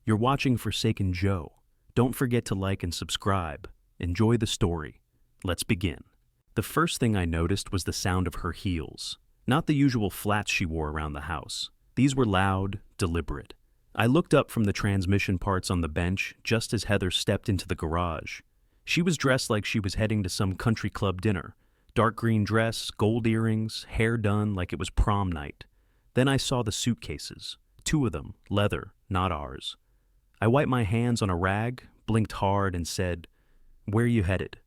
You're watching Forsaken Joe. Don't forget to like and subscribe. Enjoy the story. Let's begin. The first thing I noticed was the sound of her heels. Not the usual flats she wore around the house. These were loud, deliberate. I looked up from the transmission parts on the bench just as Heather stepped into the garage. She was dressed like she was heading to some country club dinner. Dark green dress, gold earrings, hair done like it was prom night. Then I saw the suitcases. 2 of them, leather, not ours. I wiped my hands on a rag, blinked hard, and said, "Where you headed?"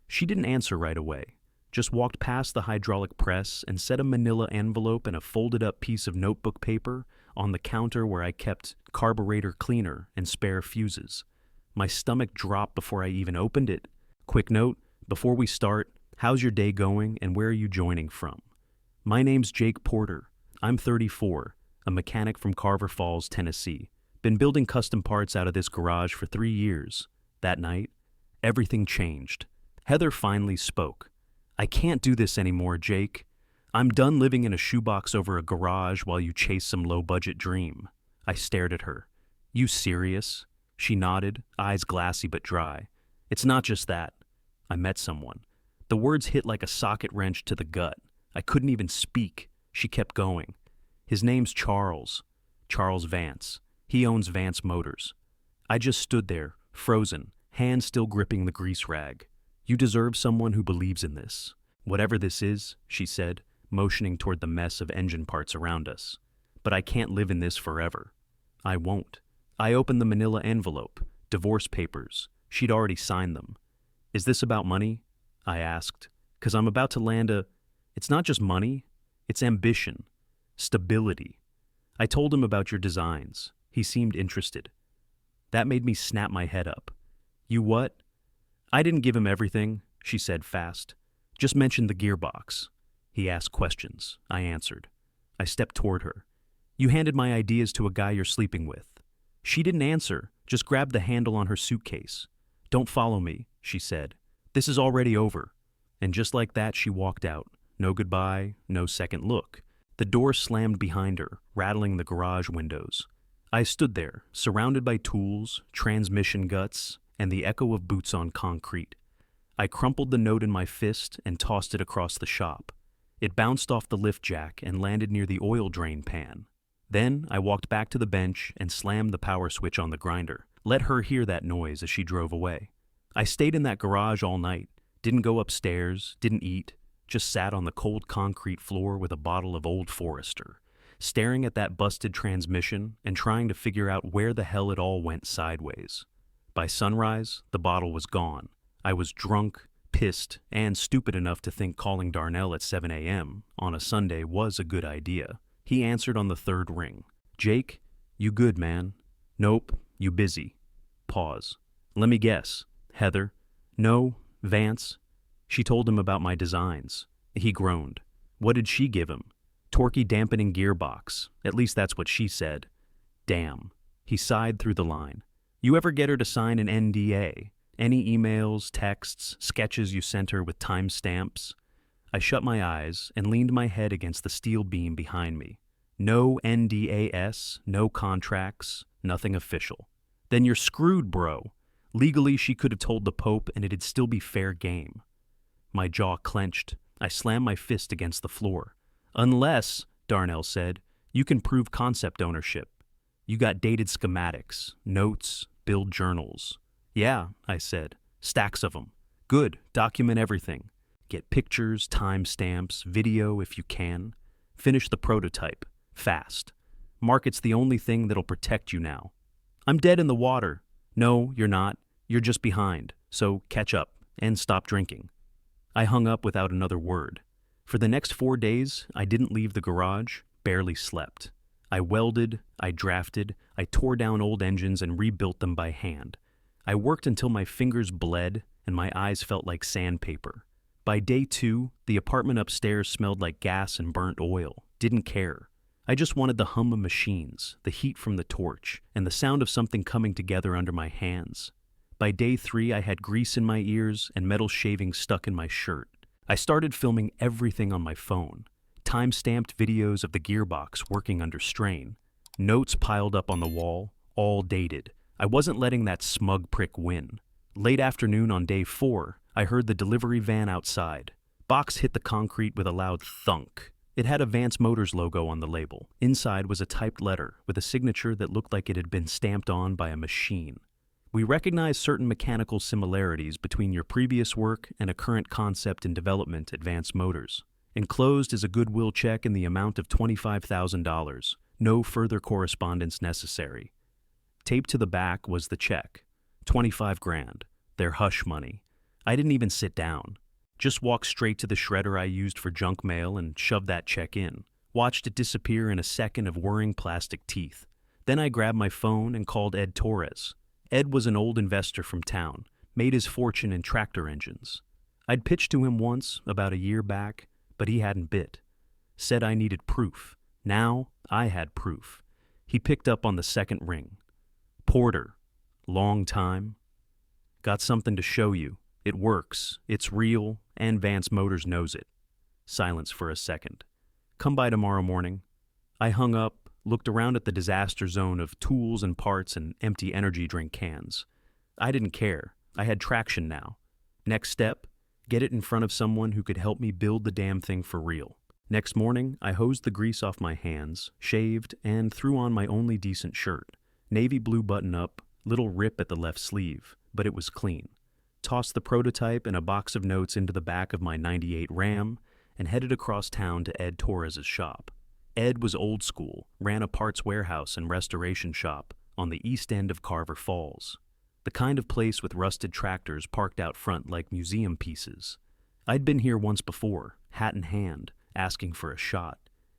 She didn't answer right away, just walked past the hydraulic press and set a manila envelope and a folded-up piece of notebook paper on the counter where I kept carburetor cleaner and spare fuses. My stomach dropped before I even opened it. Quick note, before we start, how's your day going and where are you joining from? My name's Jake Porter. I'm 34, a mechanic from Carver Falls, Tennessee. Been building custom parts out of this garage for 3 years. That night, everything changed. Heather finally spoke. "I can't do this anymore, Jake. I'm done living in a shoebox over a garage while you chase some low-budget dream." I stared at her. "You serious?" She nodded, eyes glassy but dry. "It's not just that. I met someone." The words hit like a socket wrench to the gut. I couldn't even speak. She kept going. "His name's Charles. Charles Vance. He owns Vance Motors." I just stood there, frozen, hand still gripping the grease rag. "You deserve someone who believes in this. Whatever this is," she said, motioning toward the mess of engine parts around us. "But I can't live in this forever." "I won't." I opened the manila envelope, divorce papers. She'd already signed them. "Is this about money?" I asked. "'Cause I'm about to land a... It's not just money, it's ambition, stability." I told him about your designs. He seemed interested. That made me snap my head up. "You what?" "I didn't give him everything," she said fast. "Just mentioned the gearbox." He asked questions. I answered. I stepped toward her. "You handed my ideas to a guy you're sleeping with." She didn't answer, just grabbed the handle on her suitcase. "Don't follow me," she said. "This is already over." And just like that, she walked out. No goodbye, no second look. The door slammed behind her, rattling the garage windows. I stood there, surrounded by tools, transmission guts, and the echo of boots on concrete. I crumpled the note in my fist and tossed it across the shop. It bounced off the lift jack and landed near the oil drain pan. Then I walked back to the bench and slammed the power switch on the grinder. Let her hear that noise as she drove away. I stayed in that garage all night, didn't go upstairs, didn't eat, just sat on the cold concrete floor with a bottle of Old Forester, staring at that busted transmission and trying to figure out where the hell it all went sideways. By sunrise, the bottle was gone. I was drunk, pissed, and stupid enough to think calling Darnell at 7 a.m. on a Sunday was a good idea. He answered on the 3rd ring. "Jake, you good, man?" "Nope, you busy." Pause. "Let me guess. Heather?" "No, Vance." She told him about my designs. He groaned. What did she give him? "Torquey dampening gearbox. At least that's what she said." "Damn." He sighed through the line. "You ever get her to sign an NDA? Any emails, texts, sketches you sent her with timestamps?" I shut my eyes and leaned my head against the steel beam behind me. No NDAS, no contracts, nothing official. "Then you're screwed, bro. Legally, she could have told the Pope and it'd still be fair game." My jaw clenched. I slammed my fist against the floor. "Unless," Darnell said, "you can prove concept ownership. You got dated schematics, notes, build journals." "Yeah," I said. "Stacks of them." "Good. Document everything. Get pictures, timestamps, video if you can. Finish the prototype. Fast. Market's the only thing that'll protect you now." "I'm dead in the water." "No, you're not. You're just behind. So catch up and stop drinking." I hung up without another word. For the next 4 days, I didn't leave the garage, barely slept. I welded, I drafted, I tore down old engines and rebuilt them by hand. I worked until my fingers bled and my eyes felt like sandpaper. By day 2, the apartment upstairs smelled like gas and burnt oil. Didn't care. I just wanted the hum of machines, the heat from the torch, and the sound of something coming together under my hands. By day 3, I had grease in my ears and metal shavings stuck in my shirt. I started filming everything on my phone. Time-stamped videos of the gearbox working under strain. Notes piled up on the wall, all dated. I wasn't letting that smug prick win. Late afternoon on day 4, I heard the delivery van outside. Box hit the concrete with a loud thunk. It had a Vance Motors logo on the label. Inside was a typed letter with a signature that looked like it had been stamped on by a machine. We recognize certain mechanical similarities between your previous work and a current concept in development at Vance Motors. Enclosed is a goodwill check in the amount of $25,000. No further correspondence necessary. Taped to the back was the check. 25 grand. Their hush money. I didn't even sit down. Just walked straight to the shredder I used for junk mail and shoved that check in. Watched it disappear in a second of whirring plastic teeth. Then I grabbed my phone and called Ed Torres. Ed was an old investor from town, made his fortune in tractor engines. I'd pitched to him once, about a year back, but he hadn't bit. Said I needed proof. Now I had proof. He picked up on the second ring. Porter. Long time. Got something to show you. It works. It's real, and Vance Motors knows it. Silence for a second. Come by tomorrow morning. I hung up, looked around at the disaster zone of tools and parts and empty energy drink cans. I didn't care. I had traction now. Next step, get it in front of someone who could help me build the damn thing for real. Next morning, I hosed the grease off my hands, shaved, and threw on my only decent shirt. Navy blue button-up, little rip at the left sleeve, but it was clean. Tossed the prototype and a box of notes into the back of my '98 Ram and headed across town to Ed Torres' shop. Ed was old school, ran a parts warehouse and restoration shop on the east end of Carver Falls. The kind of place with rusted tractors parked out front like museum pieces. I'd been here once before, hat in hand, asking for a shot.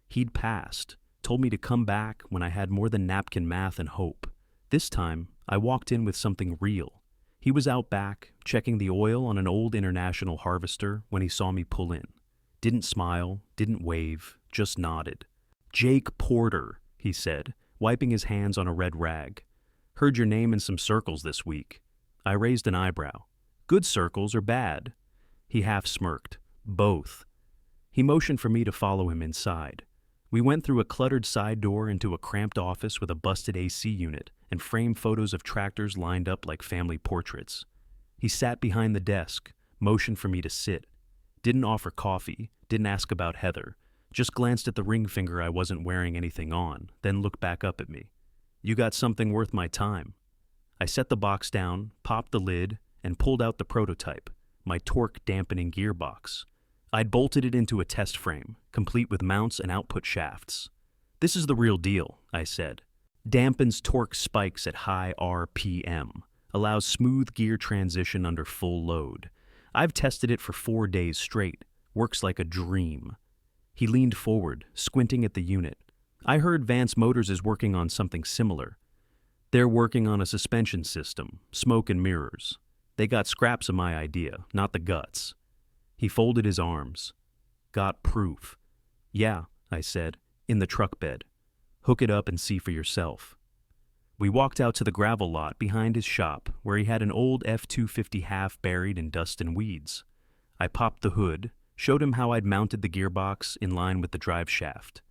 He'd passed, told me to come back when I had more than napkin math and hope. This time, I walked in with something real. He was out back, checking the oil on an old International harvester when he saw me pull in. Didn't smile, didn't wave, just nodded. "Jake Porter," he said, wiping his hands on a red rag. "Heard your name in some circles this week." I raised an eyebrow. "Good circles or bad?" He half smirked. "Both." He motioned for me to follow him inside. We went through a cluttered side door into a cramped office with a busted AC unit and framed photos of tractors lined up like family portraits. He sat behind the desk, motioned for me to sit. Didn't offer coffee, didn't ask about Heather, just glanced at the ring finger I wasn't wearing anything on, then looked back up at me. "You got something worth my time." I set the box down, popped the lid, and pulled out the prototype, my torque-dampening gearbox. I'd bolted it into a test frame, complete with mounts and output shafts. "This is the real deal," I said. "Dampens torque spikes at high RPM, allows smooth gear transition under full load. I've tested it for 4 days straight, works like a dream." He leaned forward, squinting at the unit. "I heard Vance Motors is working on something similar. They're working on a suspension system, smoke and mirrors. They got scraps of my idea, not the guts." He folded his arms. "Got proof." "Yeah," I said, "in the truck bed. Hook it up and see for yourself." We walked out to the gravel lot behind his shop where he had an old F-250 half buried in dust and weeds. I popped the hood, showed him how I'd mounted the gearbox in line with the drive shaft.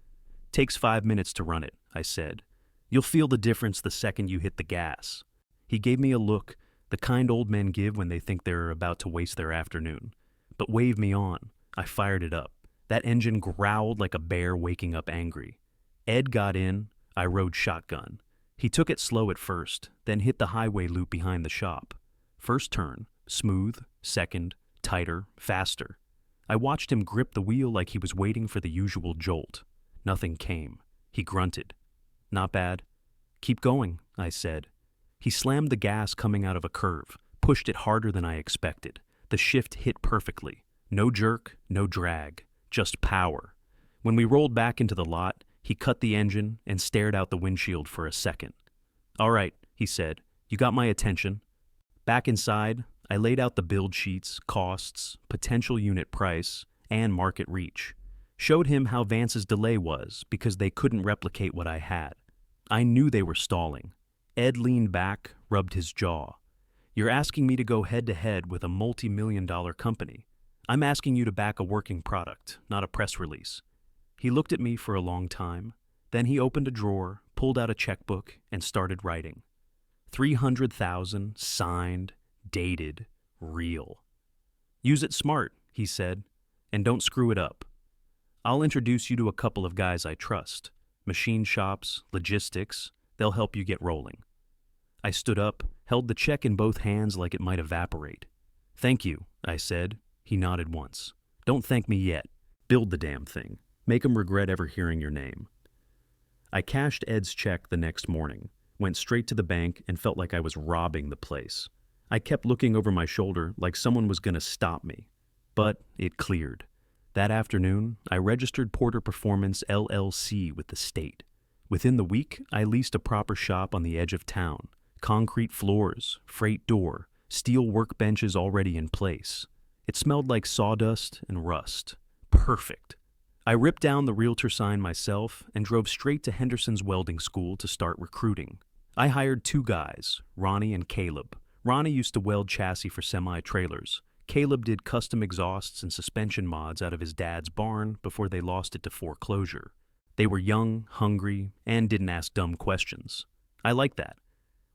"Takes 5 minutes to run it," I said. "You'll feel the difference the second you hit the gas." He gave me a look, the kind old men give when they think they're about to waste their afternoon. But waved me on. I fired it up. That engine growled like a bear waking up angry. Ed got in. I rode shotgun. He took it slow at first, then hit the highway loop behind the shop. First turn, smooth. Second, tighter, faster. I watched him grip the wheel like he was waiting for the usual jolt. Nothing came. He grunted. "Not bad." "Keep going," I said. He slammed the gas coming out of a curve, pushed it harder than I expected. The shift hit perfectly. No jerk, no drag, just power. When we rolled back into the lot, he cut the engine and stared out the windshield for a second. "All right," he said, "you got my attention." Back inside, I laid out the build sheets, costs, potential unit price, and market reach. Showed him how Vance's delay was because they couldn't replicate what I had. I knew they were stalling. Ed leaned back, rubbed his jaw. "You're asking me to go head-to-head with a multi-million-dollar company. I'm asking you to back a working product, not a press release." He looked at me for a long time, Then he opened a drawer, pulled out a checkbook, and started writing. 300,000, signed, dated, real. Use it smart, he said, and don't screw it up. I'll introduce you to a couple of guys I trust. Machine shops, logistics, they'll help you get rolling. I stood up, held the check in both hands like it might evaporate. Thank you, I said. He nodded once. Don't thank me yet. Build the damn thing. Make 'em regret ever hearing your name. I cashed Ed's check the next morning, went straight to the bank, and felt like I was robbing the place. I kept looking over my shoulder like someone was going to stop me. But it cleared. That afternoon, I registered Porter Performance LLC with the state. Within the week, I leased a proper shop on the edge of town. Concrete floors, freight door, steel workbenches already in place. It smelled like sawdust and rust. Perfect. I ripped down the realtor sign myself and drove straight to Henderson's welding school to start recruiting. I hired 2 guys, Ronnie and Caleb. Ronnie used to weld chassis for semi-trailers. Caleb did custom exhausts and suspension mods out of his dad's barn before they lost it to foreclosure. They were young, hungry, and didn't ask dumb questions. I liked that.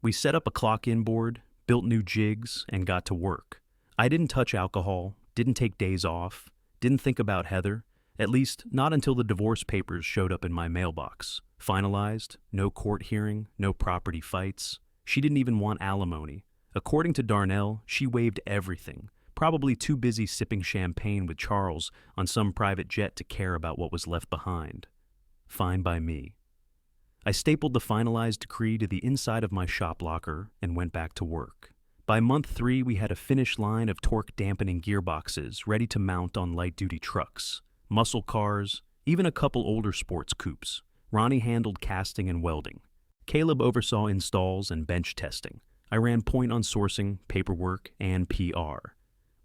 We set up a clock-in board, built new jigs, and got to work. I didn't touch alcohol, didn't take days off, didn't think about Heather, at least not until the divorce papers showed up in my mailbox. Finalized, no court hearing, no property fights. She didn't even want alimony. According to Darnell, she waived everything, probably too busy sipping champagne with Charles on some private jet to care about what was left behind. Fine by me. I stapled the finalized decree to the inside of my shop locker and went back to work. By month 3, we had a finished line of torque-dampening gearboxes ready to mount on light-duty trucks, muscle cars, even a couple older sports coupes. Ronnie handled casting and welding. Caleb oversaw installs and bench testing. I ran point on sourcing, paperwork, and PR.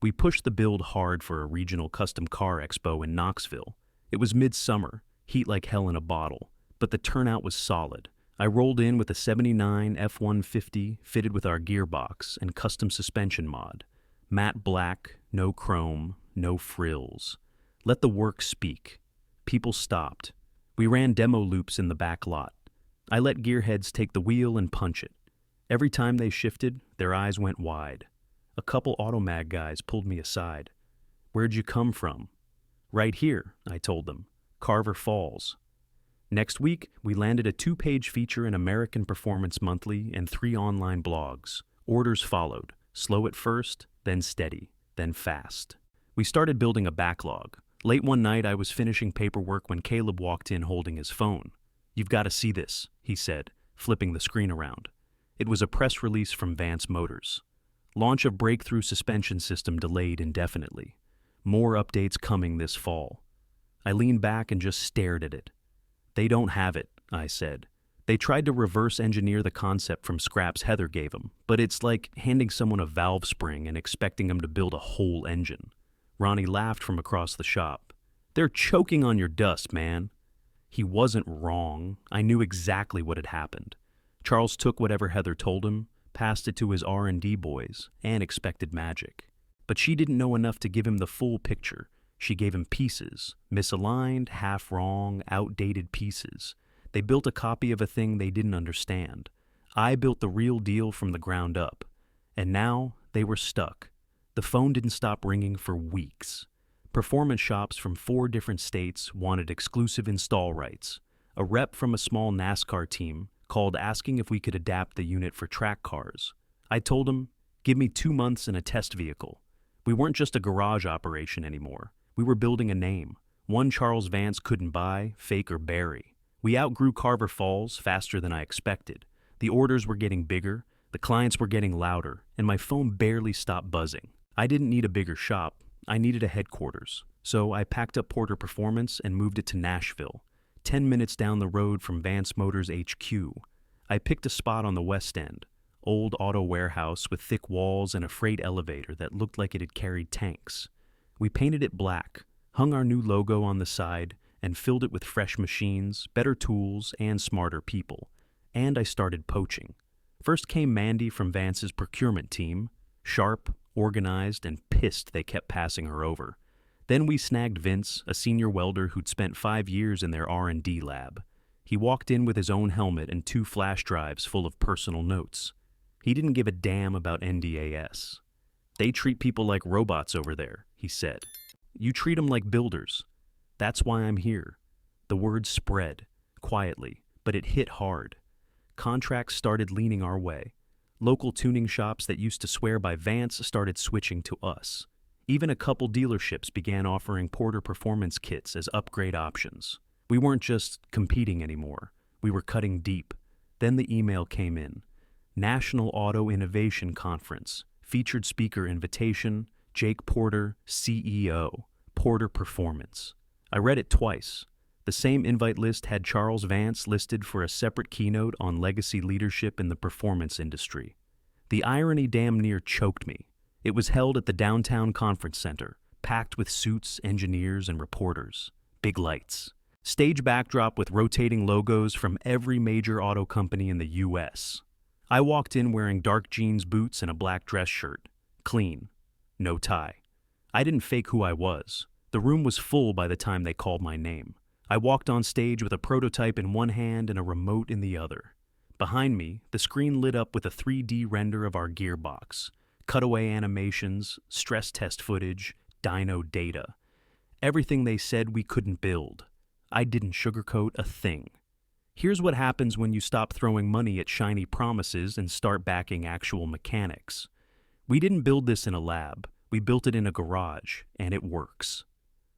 We pushed the build hard for a regional custom car expo in Knoxville. It was midsummer, heat like hell in a bottle, but the turnout was solid. I rolled in with a 79 F-150 fitted with our gearbox and custom suspension mod. Matte black, no chrome, no frills. Let the work speak. People stopped. We ran demo loops in the back lot. I let gearheads take the wheel and punch it. Every time they shifted, their eyes went wide. A couple Automag guys pulled me aside. "Where'd you come from?" "Right here," I told them. "Carver Falls." Next week, we landed a 2-page feature in American Performance Monthly and 3 online blogs. Orders followed, slow at first, then steady, then fast. We started building a backlog. Late one night, I was finishing paperwork when Caleb walked in holding his phone. "You've got to see this," he said, flipping the screen around. It was a press release from Vance Motors. Launch of breakthrough suspension system delayed indefinitely. More updates coming this fall. I leaned back and just stared at it. "They don't have it," I said. "They tried to reverse engineer the concept from scraps Heather gave them, but it's like handing someone a valve spring and expecting them to build a whole engine." Ronnie laughed from across the shop. "They're choking on your dust, man." He wasn't wrong. I knew exactly what had happened. Charles took whatever Heather told him, passed it to his R&D boys, and expected magic. But she didn't know enough to give him the full picture. She gave him pieces, misaligned, half-wrong, outdated pieces. They built a copy of a thing they didn't understand. I built the real deal from the ground up. And now they were stuck. The phone didn't stop ringing for weeks. Performance shops from 4 different states wanted exclusive install rights. A rep from a small NASCAR team called asking if we could adapt the unit for track cars. I told him, "Give me 2 months and a test vehicle." We weren't just a garage operation anymore. We were building a name, one Charles Vance couldn't buy, fake, or bury. We outgrew Carver Falls faster than I expected. The orders were getting bigger, the clients were getting louder, and my phone barely stopped buzzing. I didn't need a bigger shop, I needed a headquarters. So I packed up Porter Performance and moved it to Nashville, 10 minutes down the road from Vance Motors HQ. I picked a spot on the West End, old auto warehouse with thick walls and a freight elevator that looked like it had carried tanks. We painted it black, hung our new logo on the side, and filled it with fresh machines, better tools, and smarter people. And I started poaching. First came Mandy from Vance's procurement team, sharp, organized, and pissed they kept passing her over. Then we snagged Vince, a senior welder who'd spent 5 years in their R&D lab. He walked in with his own helmet and 2 flash drives full of personal notes. He didn't give a damn about NDAS. They treat people like robots over there, he said. You treat them like builders. That's why I'm here. The word spread, quietly, but it hit hard. Contracts started leaning our way. Local tuning shops that used to swear by Vance started switching to us. Even a couple dealerships began offering Porter performance kits as upgrade options. We weren't just competing anymore. We were cutting deep. Then the email came in. National Auto Innovation Conference. Featured speaker invitation, Jake Porter, CEO, Porter Performance. I read it twice. The same invite list had Charles Vance listed for a separate keynote on legacy leadership in the performance industry. The irony damn near choked me. It was held at the downtown conference center, packed with suits, engineers, and reporters. Big lights. Stage backdrop with rotating logos from every major auto company in the U.S. I walked in wearing dark jeans boots and a black dress shirt. Clean. No tie. I didn't fake who I was. The room was full by the time they called my name. I walked on stage with a prototype in one hand and a remote in the other. Behind me, the screen lit up with a 3D render of our gearbox, cutaway animations, stress test footage, dyno data. Everything they said we couldn't build. I didn't sugarcoat a thing. Here's what happens when you stop throwing money at shiny promises and start backing actual mechanics. We didn't build this in a lab. We built it in a garage, and it works.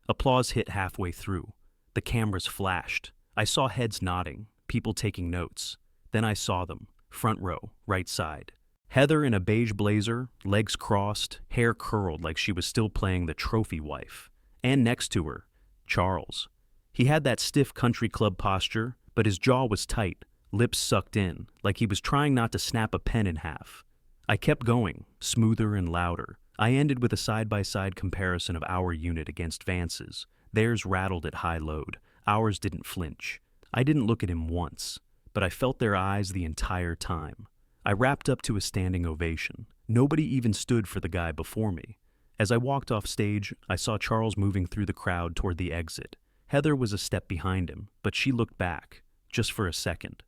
Applause hit halfway through. The cameras flashed. I saw heads nodding, people taking notes. Then I saw them, front row, right side. Heather in a beige blazer, legs crossed, hair curled like she was still playing the trophy wife. And next to her, Charles. He had that stiff country club posture, but his jaw was tight, lips sucked in, like he was trying not to snap a pen in half. I kept going, smoother and louder. I ended with a side-by-side comparison of our unit against Vance's. Theirs rattled at high load. Ours didn't flinch. I didn't look at him once, but I felt their eyes the entire time. I wrapped up to a standing ovation. Nobody even stood for the guy before me. As I walked off stage, I saw Charles moving through the crowd toward the exit. Heather was a step behind him, but she looked back, just for a second.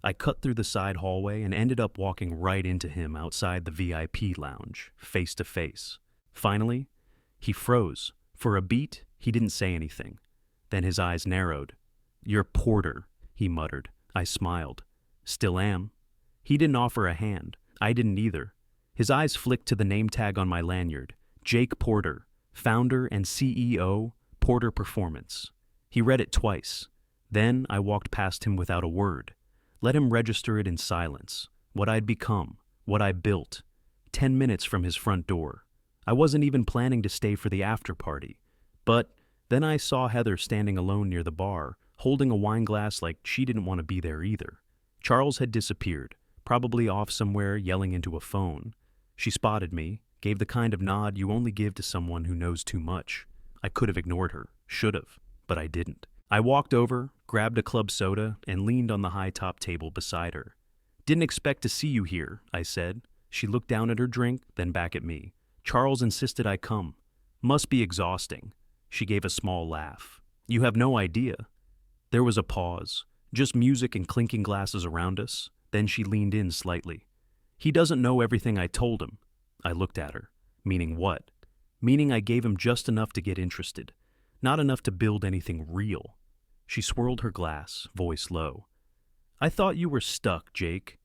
I cut through the side hallway and ended up walking right into him outside the VIP lounge, face to face. Finally, he froze. For a beat, he didn't say anything. Then his eyes narrowed. "You're Porter," he muttered. I smiled. "Still am." He didn't offer a hand. I didn't either. His eyes flicked to the name tag on my lanyard. Jake Porter, founder and CEO, Porter Performance. He read it twice. Then I walked past him without a word. Let him register it in silence. What I'd become, what I built. 10 minutes from his front door. I wasn't even planning to stay for the after party. But then I saw Heather standing alone near the bar, holding a wine glass like she didn't want to be there either. Charles had disappeared, probably off somewhere yelling into a phone. She spotted me, gave the kind of nod you only give to someone who knows too much. I could have ignored her, should have, but I didn't. I walked over, grabbed a club soda, and leaned on the high-top table beside her. "Didn't expect to see you here," I said. She looked down at her drink, then back at me. "Charles insisted I come. Must be exhausting." She gave a small laugh. "You have no idea." There was a pause, just music and clinking glasses around us. Then she leaned in slightly. "He doesn't know everything I told him." I looked at her. Meaning what? Meaning I gave him just enough to get interested, not enough to build anything real. She swirled her glass, voice low. "I thought you were stuck, Jake.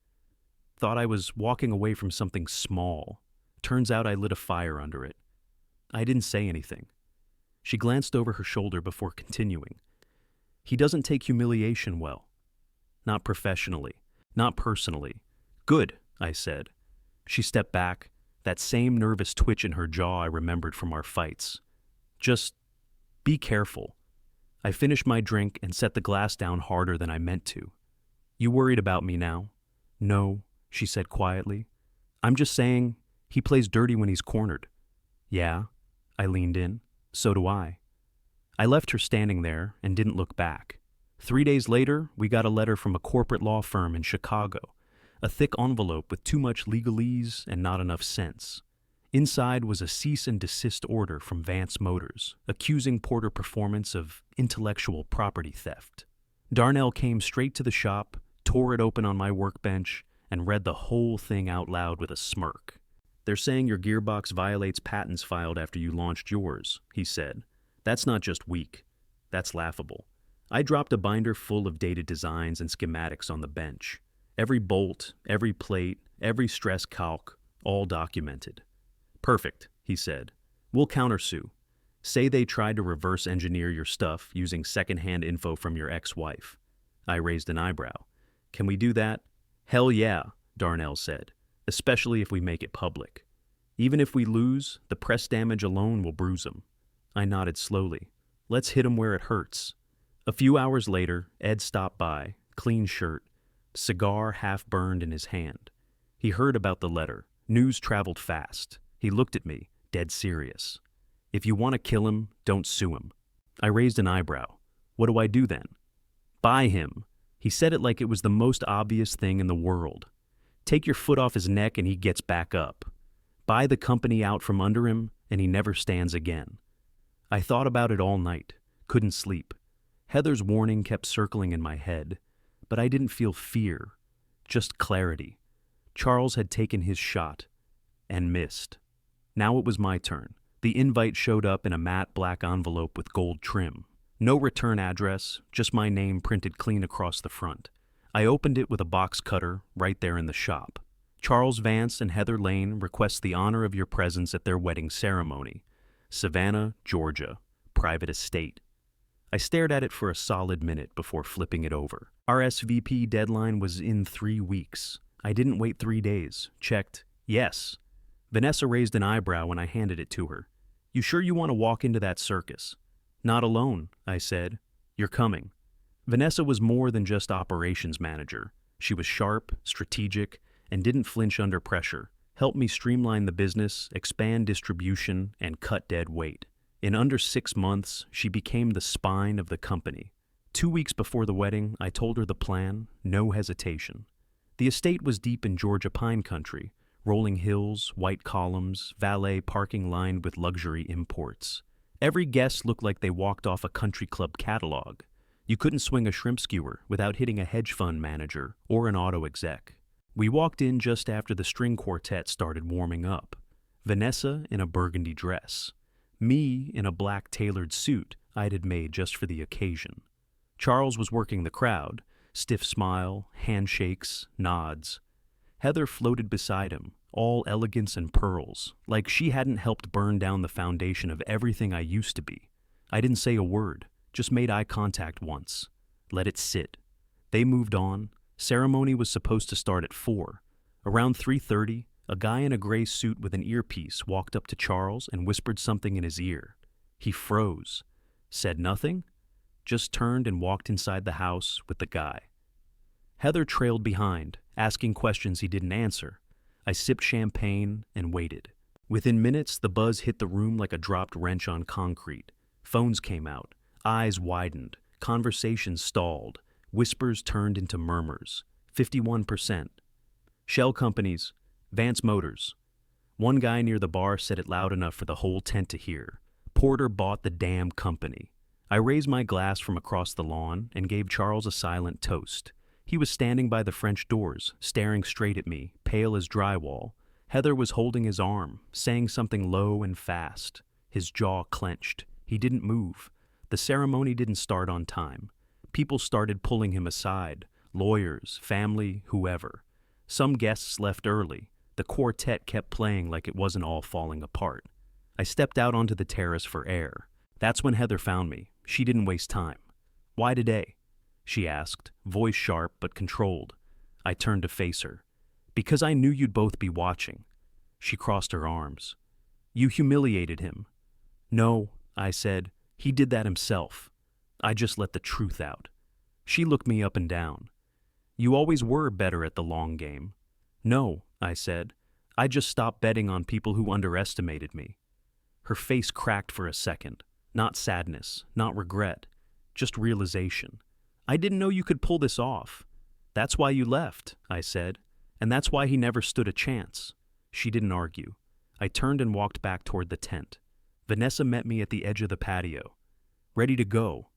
Thought I was walking away from something small. Turns out I lit a fire under it." I didn't say anything. She glanced over her shoulder before continuing. "He doesn't take humiliation well. Not professionally. Not personally." "Good," I said. She stepped back, that same nervous twitch in her jaw I remembered from our fights. "Just be careful." I finished my drink and set the glass down harder than I meant to. "You worried about me now?" "No," she said quietly. "I'm just saying, he plays dirty when he's cornered." "Yeah?" I leaned in. "So do I." I left her standing there and didn't look back. 3 days later, we got a letter from a corporate law firm in Chicago, a thick envelope with too much legalese and not enough sense. Inside was a cease and desist order from Vance Motors, accusing Porter Performance of intellectual property theft. Darnell came straight to the shop, tore it open on my workbench, and read the whole thing out loud with a smirk. "They're saying your gearbox violates patents filed after you launched yours," he said. "That's not just weak. That's laughable." I dropped a binder full of dated designs and schematics on the bench. Every bolt, every plate, every stress calc, all documented. "Perfect," he said. "We'll countersue. Say they tried to reverse engineer your stuff using secondhand info from your ex-wife." I raised an eyebrow. "Can we do that?" "Hell yeah," Darnell said, "especially if we make it public. Even if we lose, the press damage alone will bruise them." I nodded slowly. "Let's hit them where it hurts." A few hours later, Ed stopped by, clean shirt, cigar half burned in his hand. He heard about the letter. News traveled fast. He looked at me, dead serious. "If you want to kill him, don't sue him." I raised an eyebrow. "What do I do then?" "Buy him." He said it like it was the most obvious thing in the world. "Take your foot off his neck and he gets back up. Buy the company out from under him and he never stands again." I thought about it all night, couldn't sleep. Heather's warning kept circling in my head, but I didn't feel fear, just clarity. Charles had taken his shot and missed. Now it was my turn. The invite showed up in a matte black envelope with gold trim. No return address, just my name printed clean across the front. I opened it with a box cutter right there in the shop. "Charles Vance and Heather Lane request the honor of your presence at their wedding ceremony. Savannah, Georgia. Private estate." I stared at it for a solid minute before flipping it over. RSVP deadline was in 3 weeks. I didn't wait 3 days. Checked. Yes. Vanessa raised an eyebrow when I handed it to her. "You sure you want to walk into that circus?" "Not alone," I said. "You're coming." Vanessa was more than just operations manager. She was sharp, strategic, and didn't flinch under pressure. Helped me streamline the business, expand distribution, and cut dead weight. In under 6 months, she became the spine of the company. 2 weeks before the wedding, I told her the plan, no hesitation. The estate was deep in Georgia pine country, rolling hills, white columns, valet parking lined with luxury imports. Every guest looked like they walked off a country club catalog. You couldn't swing a shrimp skewer without hitting a hedge fund manager or an auto exec. We walked in just after the string quartet started warming up. Vanessa in a burgundy dress. Me in a black tailored suit I'd had made just for the occasion. Charles was working the crowd, stiff smile, handshakes, nods. Heather floated beside him, all elegance and pearls, like she hadn't helped burn down the foundation of everything I used to be. I didn't say a word, just made eye contact once. Let it sit. They moved on. Ceremony was supposed to start at 4. Around 3:30, a guy in a gray suit with an earpiece walked up to Charles and whispered something in his ear. He froze, said nothing, just turned and walked inside the house with the guy. Heather trailed behind, asking questions he didn't answer. I sipped champagne and waited. Within minutes, the buzz hit the room like a dropped wrench on concrete. Phones came out, eyes widened, conversations stalled, whispers turned into murmurs. 51%. Shell companies, Vance Motors. One guy near the bar said it loud enough for the whole tent to hear. Porter bought the damn company. I raised my glass from across the lawn and gave Charles a silent toast. He was standing by the French doors, staring straight at me, pale as drywall. Heather was holding his arm, saying something low and fast. His jaw clenched. He didn't move. The ceremony didn't start on time. People started pulling him aside. Lawyers, family, whoever. Some guests left early. The quartet kept playing like it wasn't all falling apart. I stepped out onto the terrace for air. That's when Heather found me. She didn't waste time. "Why today?" she asked, voice sharp but controlled. I turned to face her. "Because I knew you'd both be watching." She crossed her arms. "You humiliated him." "No," I said. "He did that himself. I just let the truth out." She looked me up and down. "You always were better at the long game." "No," I said. "I just stopped betting on people who underestimated me." Her face cracked for a second. Not sadness, not regret, just realization. "I didn't know you could pull this off." "That's why you left," I said. "And that's why he never stood a chance." She didn't argue. I turned and walked back toward the tent. Vanessa met me at the edge of the patio. "Ready to go?"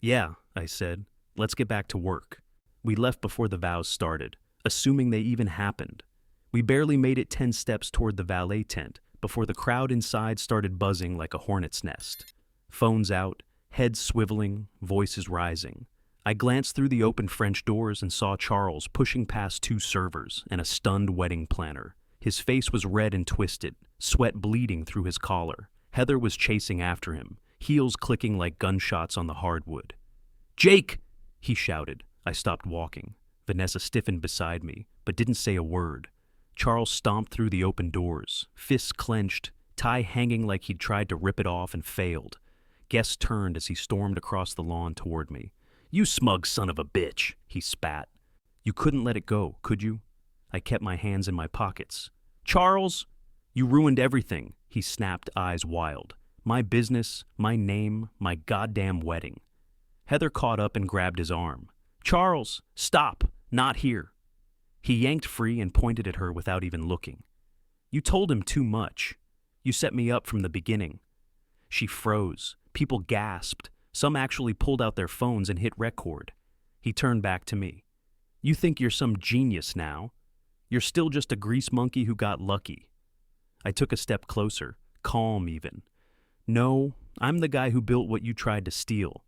"Yeah," I said. Let's get back to work. We left before the vows started, assuming they even happened. We barely made it 10 steps toward the valet tent before the crowd inside started buzzing like a hornet's nest. Phones out, heads swiveling, voices rising. I glanced through the open French doors and saw Charles pushing past 2 servers and a stunned wedding planner. His face was red and twisted, sweat bleeding through his collar. Heather was chasing after him, heels clicking like gunshots on the hardwood. "Jake!" he shouted. I stopped walking. Vanessa stiffened beside me, but didn't say a word. Charles stomped through the open doors, fists clenched, tie hanging like he'd tried to rip it off and failed. Guests turned as he stormed across the lawn toward me. "You smug son of a bitch," he spat. "You couldn't let it go, could you?" I kept my hands in my pockets. "Charles, you ruined everything," he snapped, eyes wild. "My business, my name, my goddamn wedding." Heather caught up and grabbed his arm. "Charles, stop, not here." He yanked free and pointed at her without even looking. "You told him too much. You set me up from the beginning." She froze. People gasped. Some actually pulled out their phones and hit record. He turned back to me. "You think you're some genius now? You're still just a grease monkey who got lucky." I took a step closer, calm even. "No, I'm the guy who built what you tried to steal."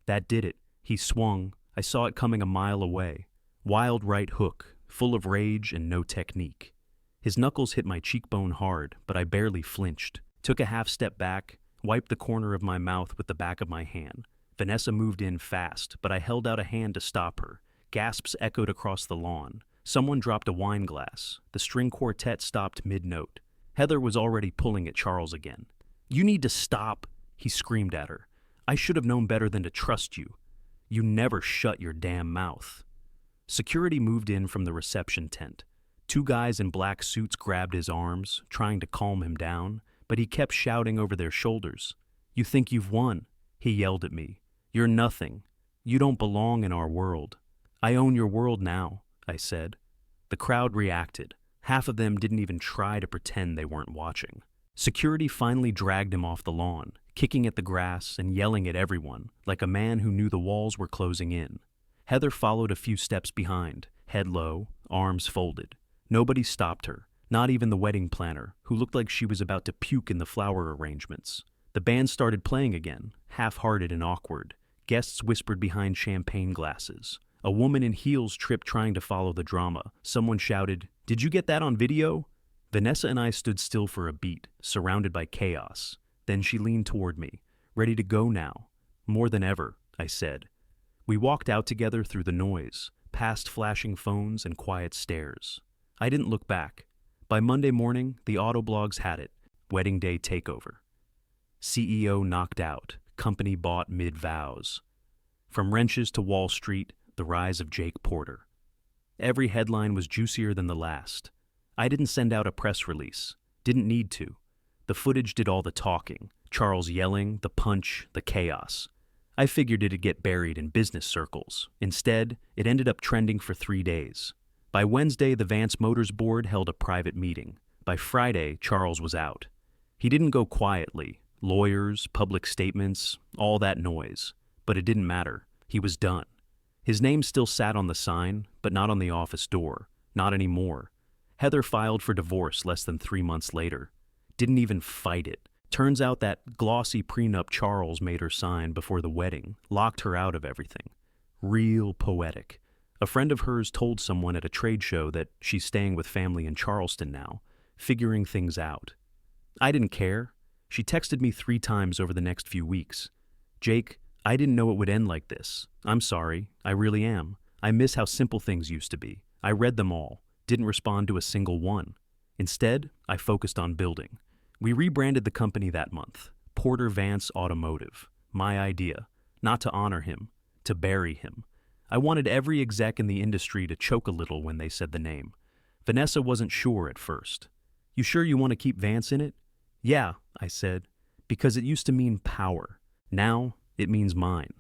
That did it. He swung. I saw it coming a mile away. Wild right hook, full of rage and no technique. His knuckles hit my cheekbone hard, but I barely flinched. Took a half step back, wiped the corner of my mouth with the back of my hand. Vanessa moved in fast, but I held out a hand to stop her. Gasps echoed across the lawn. Someone dropped a wine glass. The string quartet stopped mid-note. Heather was already pulling at Charles again. "You need to stop," he screamed at her. "I should have known better than to trust you. You never shut your damn mouth." Security moved in from the reception tent. 2 guys in black suits grabbed his arms, trying to calm him down, but he kept shouting over their shoulders. "You think you've won?" he yelled at me. "You're nothing. You don't belong in our world." "I own your world now," I said. The crowd reacted. Half of them didn't even try to pretend they weren't watching. Security finally dragged him off the lawn, kicking at the grass and yelling at everyone, like a man who knew the walls were closing in. Heather followed a few steps behind, head low, arms folded. Nobody stopped her, not even the wedding planner, who looked like she was about to puke in the flower arrangements. The band started playing again, half-hearted and awkward. Guests whispered behind champagne glasses. A woman in heels tripped trying to follow the drama. Someone shouted, "Did you get that on video?" Vanessa and I stood still for a beat, surrounded by chaos. Then she leaned toward me. "Ready to go now?" "More than ever," I said. We walked out together through the noise, past flashing phones and quiet stares. I didn't look back. By Monday morning, the autoblogs had it. Wedding day takeover. CEO knocked out. Company bought mid-vows. From wrenches to Wall Street, the rise of Jake Porter. Every headline was juicier than the last. I didn't send out a press release. Didn't need to. The footage did all the talking. Charles yelling, the punch, the chaos. I figured it'd get buried in business circles. Instead, it ended up trending for 3 days. By Wednesday, the Vance Motors board held a private meeting. By Friday, Charles was out. He didn't go quietly. Lawyers, public statements, all that noise. But it didn't matter. He was done. His name still sat on the sign, but not on the office door. Not anymore. Heather filed for divorce less than 3 months later. Didn't even fight it. Turns out that glossy prenup Charles made her sign before the wedding locked her out of everything. Real poetic. A friend of hers told someone at a trade show that she's staying with family in Charleston now, figuring things out. I didn't care. She texted me 3 times over the next few weeks. "Jake, I didn't know it would end like this. I'm sorry. I really am. I miss how simple things used to be. I read them all. Didn't respond to a single one. Instead, I focused on building. We rebranded the company that month. Porter Vance Automotive. My idea. Not to honor him. To bury him. I wanted every exec in the industry to choke a little when they said the name. Vanessa wasn't sure at first. "You sure you want to keep Vance in it?" "Yeah," I said, "because it used to mean power. Now, it means mine."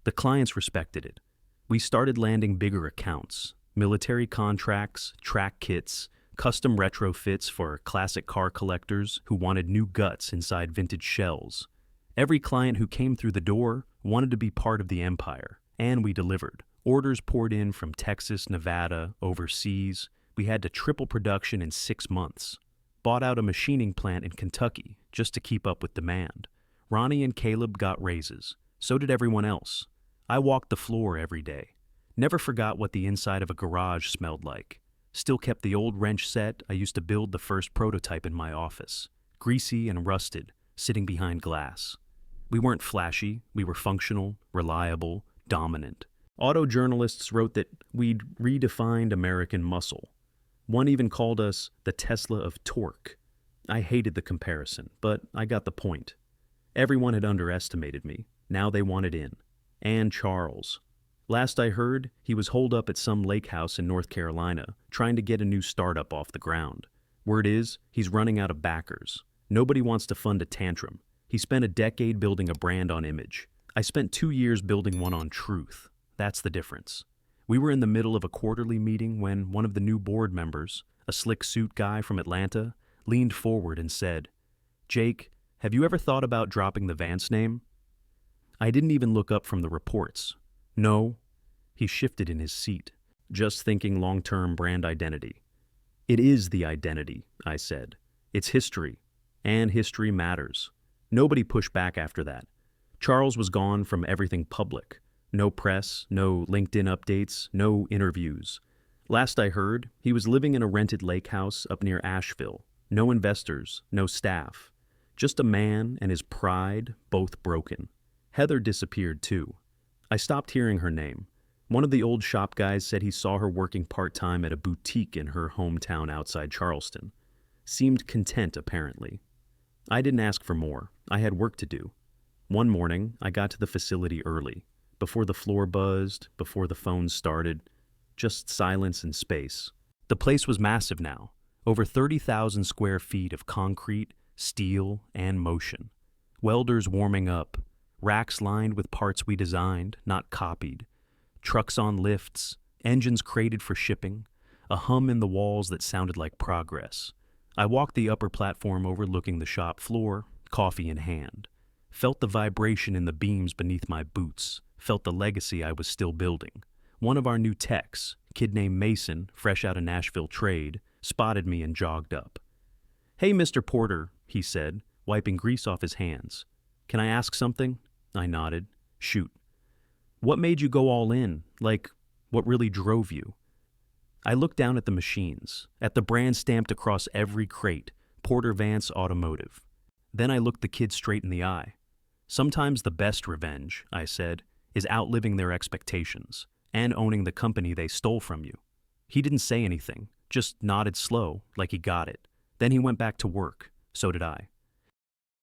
The clients respected it. We started landing bigger accounts. Military contracts, track kits, custom retrofits for classic car collectors who wanted new guts inside vintage shells. Every client who came through the door wanted to be part of the empire, and we delivered. Orders poured in from Texas, Nevada, overseas. We had to triple production in 6 months. Bought out a machining plant in Kentucky just to keep up with demand. Ronnie and Caleb got raises. So did everyone else. I walked the floor every day. Never forgot what the inside of a garage smelled like. Still kept the old wrench set I used to build the first prototype in my office. Greasy and rusted, sitting behind glass. We weren't flashy, we were functional, reliable, dominant. Auto journalists wrote that we'd redefined American muscle. One even called us the Tesla of torque. I hated the comparison, but I got the point. Everyone had underestimated me. Now they wanted in. And Charles. Last I heard, he was holed up at some lake house in North Carolina, trying to get a new startup off the ground. Word is, he's running out of backers. Nobody wants to fund a tantrum. He spent a decade building a brand on image. I spent 2 years building one on truth. That's the difference. We were in the middle of a quarterly meeting when one of the new board members, a slick suit guy from Atlanta, leaned forward and said, "Jake, have you ever thought about dropping the Vance name?" I didn't even look up from the reports. No. He shifted in his seat, just thinking long-term brand identity. It is the identity, I said. It's history, and history matters. Nobody pushed back after that. Charles was gone from everything public. No press, no LinkedIn updates, no interviews. Last I heard, he was living in a rented lake house up near Asheville. No investors, no staff. Just a man and his pride, both broken. Heather disappeared too. I stopped hearing her name. One of the old shop guys said he saw her working part-time at a boutique in her hometown outside Charleston. Seemed content, apparently. I didn't ask for more. I had work to do. One morning, I got to the facility early, before the floor buzzed, before the phones started. Just silence and space. The place was massive now. Over 30,000 square feet of concrete, steel, and motion. Welders warming up. Racks lined with parts we designed, not copied. Trucks on lifts, engines crated for shipping, a hum in the walls that sounded like progress. I walked the upper platform overlooking the shop floor, coffee in hand. Felt the vibration in the beams beneath my boots, felt the legacy I was still building. One of our new techs, kid named Mason, fresh out of Nashville trade, spotted me and jogged up. "Hey, Mr. Porter," he said, wiping grease off his hands. "Can I ask something?" I nodded. "Shoot." "What made you go all in? Like, what really drove you?" I looked down at the machines, at the brand stamped across every crate, Porter Vance Automotive. Then I looked the kid straight in the eye. "Sometimes the best revenge," I said, "is outliving their expectations and owning the company they stole from you." He didn't say anything, just nodded slow, like he got it. Then he went back to work. So did I.